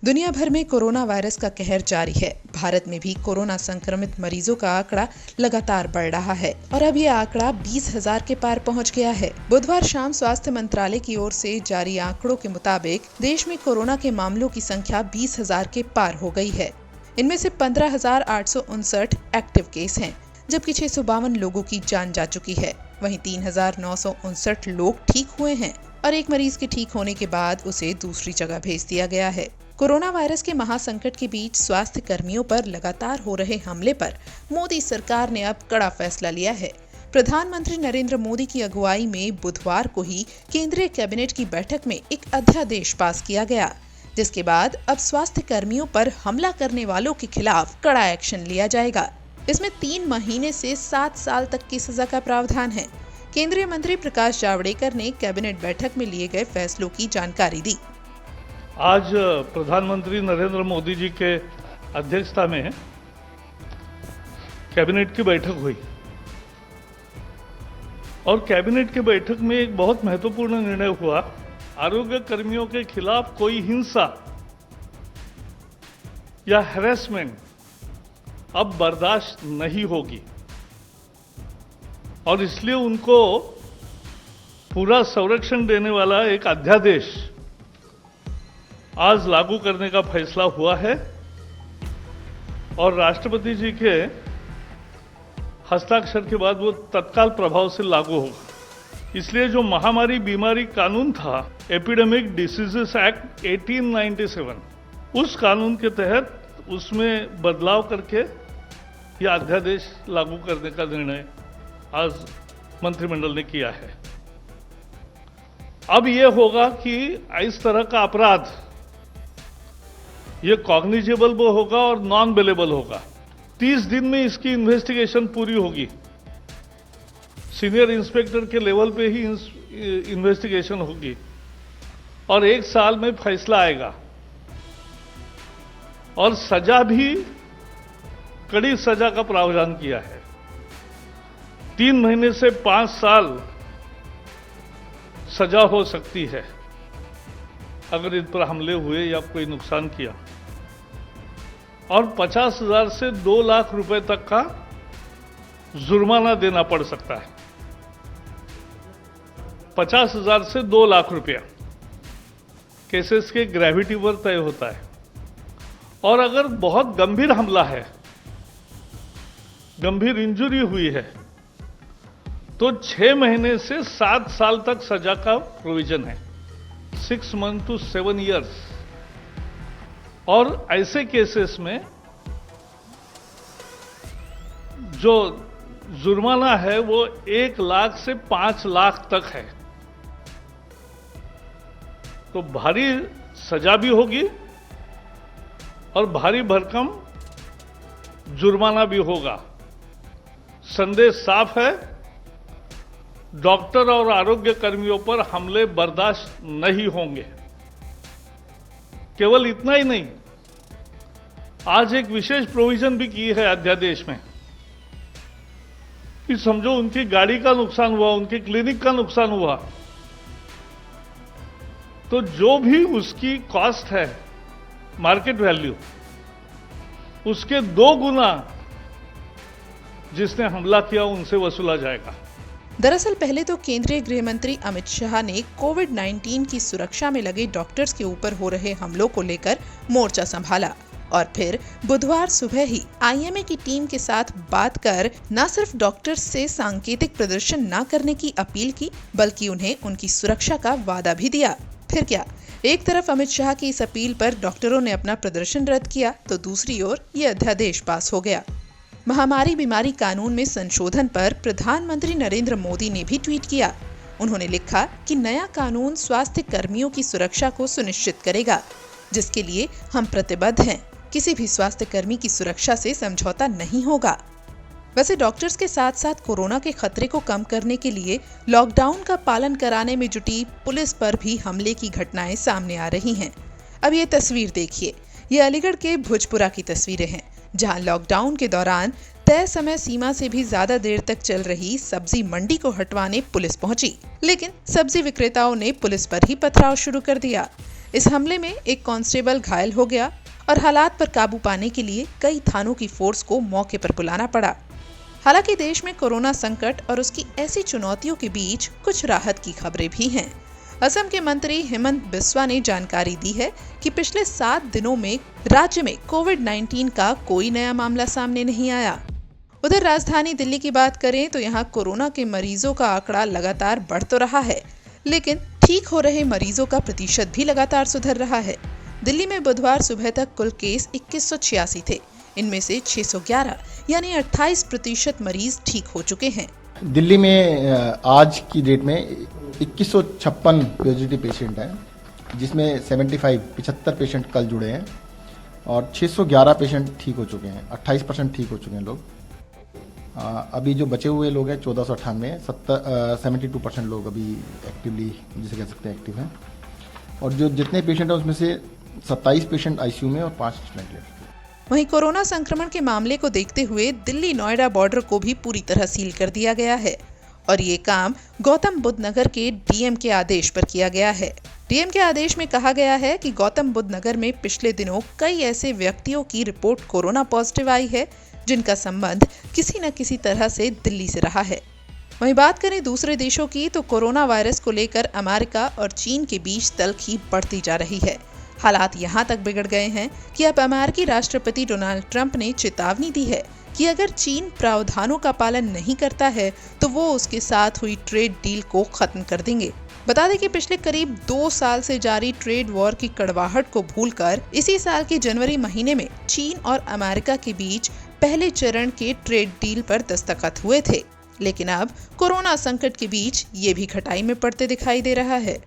दुनिया भर में कोरोना वायरस का कहर जारी है। भारत में भी कोरोना संक्रमित मरीजों का आंकड़ा लगातार बढ़ रहा है और अब ये आंकड़ा 20,000 के पार पहुंच गया है। बुधवार शाम स्वास्थ्य मंत्रालय की ओर से जारी आंकड़ों के मुताबिक देश में कोरोना के मामलों की संख्या 20,000 के पार हो गई है। इनमें से 15,859 एक्टिव केस हैं, जबकि 652 लोगों की जान जा चुकी है। वहीं 3,959 लोग ठीक हुए हैं और एक मरीज के ठीक होने के बाद उसे दूसरी जगह भेज दिया गया है। कोरोना वायरस के महासंकट के बीच स्वास्थ्य कर्मियों पर लगातार हो रहे हमले पर मोदी सरकार ने अब कड़ा फैसला लिया है। प्रधानमंत्री नरेंद्र मोदी की अगुवाई में बुधवार को ही केंद्रीय कैबिनेट की बैठक में एक अध्यादेश पास किया गया, जिसके बाद अब स्वास्थ्य कर्मियों पर हमला करने वालों के खिलाफ कड़ा एक्शन लिया जाएगा। इसमें 3 महीने से 7 साल तक की सजा का प्रावधान है। केंद्रीय मंत्री प्रकाश जावड़ेकर ने कैबिनेट बैठक में लिए गए फैसलों की जानकारी दी। आज प्रधानमंत्री नरेंद्र मोदी जी के अध्यक्षता में कैबिनेट की बैठक हुई और कैबिनेट की बैठक में एक बहुत महत्वपूर्ण निर्णय हुआ। आरोग्य कर्मियों के खिलाफ कोई हिंसा या हैरेसमेंट अब बर्दाश्त नहीं होगी और इसलिए उनको पूरा संरक्षण देने वाला एक अध्यादेश आज लागू करने का फैसला हुआ है और राष्ट्रपति जी के हस्ताक्षर के बाद वो तत्काल प्रभाव से लागू होगा। इसलिए जो महामारी बीमारी कानून था, एपिडेमिक डिसीजेस एक्ट 1897, उस कानून के तहत उसमें बदलाव करके यह अध्यादेश लागू करने का निर्णय आज मंत्रिमंडल ने किया है। अब यह होगा कि इस तरह का अपराध ये कॉग्निजेबल भी होगा और नॉन बेलेबल होगा। 30 दिन में इसकी इन्वेस्टिगेशन पूरी होगी। सीनियर इंस्पेक्टर के लेवल पे ही इन्वेस्टिगेशन होगी और 1 साल में फैसला आएगा और सजा भी कड़ी सजा का प्रावधान किया है। 3 महीने से 5 साल सजा हो सकती है अगर इन पर हमले हुए या कोई नुकसान किया, और 50,000 से 2 लाख रुपए तक का जुर्माना देना पड़ सकता है। 50,000 से 2 लाख रुपया केसेस के ग्रेविटी पर तय होता है। और अगर बहुत गंभीर हमला है, गंभीर इंजरी हुई है, तो 6 महीने से 7 साल तक सजा का प्रोविजन है, 6 मंथ टू 7 ईयर्स। और ऐसे केसेस में जो जुर्माना है वो 1 लाख से 5 लाख तक है। तो भारी सजा भी होगी और भारी भरकम जुर्माना भी होगा। संदेश साफ है, डॉक्टर और आरोग्य कर्मियों पर हमले बर्दाश्त नहीं होंगे। केवल इतना ही नहीं, आज एक विशेष प्रोविजन भी की है अध्यादेश में कि समझो उनकी गाड़ी का नुकसान हुआ, उनके क्लिनिक का नुकसान हुआ, तो जो भी उसकी कॉस्ट है, मार्केट वैल्यू, उसके 2 गुना जिसने हमला किया उनसे वसूला जाएगा। दरअसल पहले तो केंद्रीय गृह मंत्री अमित शाह ने कोविड-19 की सुरक्षा में लगे डॉक्टर्स के ऊपर हो रहे हमलों को लेकर मोर्चा संभाला और फिर बुधवार सुबह ही आईएमए की टीम के साथ बात कर न सिर्फ डॉक्टर्स से सांकेतिक प्रदर्शन न करने की अपील की, बल्कि उन्हें उनकी सुरक्षा का वादा भी दिया। फिर क्या, एक तरफ अमित शाह की इस अपील पर डॉक्टरों ने अपना प्रदर्शन रद्द किया, तो दूसरी ओर ये अध्यादेश पास हो गया। महामारी बीमारी कानून में संशोधन पर प्रधानमंत्री नरेंद्र मोदी ने भी ट्वीट किया। उन्होंने लिखा कि नया कानून स्वास्थ्य कर्मियों की सुरक्षा को सुनिश्चित करेगा, जिसके लिए हम प्रतिबद्ध हैं। किसी भी स्वास्थ्य कर्मी की सुरक्षा से समझौता नहीं होगा। वैसे डॉक्टर्स के साथ साथ कोरोना के खतरे को कम करने के लिए लॉकडाउन का पालन कराने में जुटी पुलिस पर भी हमले की घटनाएं सामने आ रही हैं। अब ये तस्वीर देखिए, ये अलीगढ़ के भुजपुरा की तस्वीरें हैं, जहां लॉकडाउन के दौरान तय समय सीमा से भी ज्यादा देर तक चल रही सब्जी मंडी को हटवाने पुलिस पहुंची, लेकिन सब्जी विक्रेताओं ने पुलिस पर ही पथराव शुरू कर दिया। इस हमले में एक कांस्टेबल घायल हो गया और हालात पर काबू पाने के लिए कई थानों की फोर्स को मौके पर बुलाना पड़ा। हालांकि देश में कोरोना संकट और उसकी ऐसी चुनौतियों के बीच कुछ राहत की खबरें भी हैं। असम के मंत्री हेमंत बिस्वा ने जानकारी दी है कि पिछले 7 दिनों में राज्य में कोविड-19 का कोई नया मामला सामने नहीं आया। उधर राजधानी दिल्ली की बात करें तो यहाँ कोरोना के मरीजों का आंकड़ा लगातार बढ़ तो रहा है, लेकिन ठीक हो रहे मरीजों का प्रतिशत भी लगातार सुधर रहा है। दिल्ली में बुधवार सुबह तक कुल केस 2186 थे। इनमें से 611 यानी 28% मरीज ठीक हो चुके हैं। दिल्ली में आज की डेट में 2156 पॉजिटिव पेशेंट हैं, जिसमें 75 पेशेंट कल जुड़े हैं और 611 पेशेंट ठीक हो चुके हैं। 28% ठीक हो चुके हैं लोग। अभी जो बचे हुए लोग हैं 1498, 72% लोग अभी एक्टिवली, जिसे कह सकते हैं एक्टिव हैं, और जो जितने पेशेंट हैं उसमें से 27 पेशेंट आईसीयू में और 5 वेंटिलेटर। वहीं कोरोना संक्रमण के मामले को देखते हुए दिल्ली नोएडा बॉर्डर को भी पूरी तरह सील कर दिया गया है और ये काम गौतम बुद्ध नगर के डीएम के आदेश पर किया गया है। डीएम के आदेश में कहा गया है कि गौतम बुद्ध नगर में पिछले दिनों कई ऐसे व्यक्तियों की रिपोर्ट कोरोना पॉजिटिव आई है जिनका संबंध किसी न किसी तरह से दिल्ली से रहा है। वहीं बात करें दूसरे देशों की तो कोरोना वायरस को लेकर अमेरिका और चीन के बीच तल्खी बढ़ती जा रही है। हालात यहाँ तक बिगड़ गए हैं कि अब अमेरिकी राष्ट्रपति डोनाल्ड ट्रंप ने चेतावनी दी है कि अगर चीन प्रावधानों का पालन नहीं करता है तो वो उसके साथ हुई ट्रेड डील को खत्म कर देंगे। बता दें कि पिछले करीब 2 साल से जारी ट्रेड वॉर की कड़वाहट को भूलकर इसी साल के जनवरी महीने में चीन और अमेरिका के बीच पहले चरण के ट्रेड डील पर दस्तखत हुए थे, लेकिन अब कोरोना संकट के बीच ये भी खटाई में पड़ते दिखाई दे रहा है।